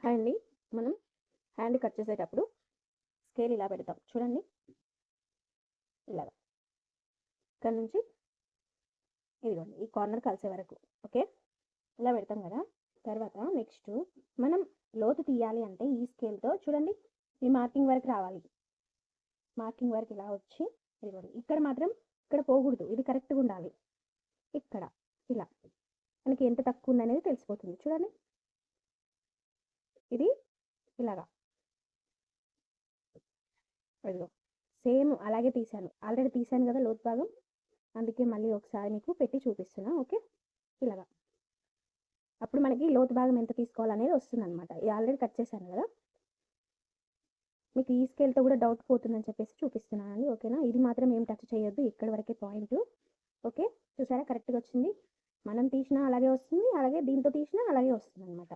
అండి మనం hand cut చేసేటప్పుడు స్కేల్ ఇలా పెడతాం చూడండి, ఇలాగా ఇక్కడ నుంచి ఇదిగోండి ఈ కార్నర్ కలిసే వరకు. ఓకే, ఇలా పెడతాం కదా. తర్వాత నెక్స్ట్ మనం లోతు తీయాలి అంటే ఈ స్కేల్తో చూడండి ఈ మార్కింగ్ వరకు రావాలి. మార్కింగ్ వరకు ఇలా వచ్చి ఇదిగోండి ఇక్కడ మాత్రం ఇక్కడ పోకూడదు, ఇది కరెక్ట్గా ఉండాలి. ఇక్కడ ఇలా మనకి ఎంత తక్కువ ఉందనేది తెలిసిపోతుంది చూడండి. ఇది ఇలాగా ఇదిగో సేమ్ అలాగే తీసాను, ఆల్రెడీ తీసాను కదా లోతు భాగం, అందుకే మళ్ళీ ఒకసారి మీకు పెట్టి చూపిస్తున్నా. ఓకే, ఇలాగా అప్పుడు మనకి లోతు భాగం ఎంత తీసుకోవాలనేది వస్తుంది అనమాట. ఇది ఆల్రెడీ కట్ చేశాను కదా, మీకు ఈ స్కేల్తో కూడా డౌట్ పోతుందని చెప్పేసి చూపిస్తున్నానండి. ఓకేనా, ఇది మాత్రం ఏం టచ్ చేయొద్దు, ఇక్కడ వరకే పాయింట్. ఓకే, చూసారా కరెక్ట్గా వచ్చింది. మనం తీసినా అలాగే వస్తుంది, అలాగే దీంతో తీసినా అలాగే వస్తుంది అనమాట.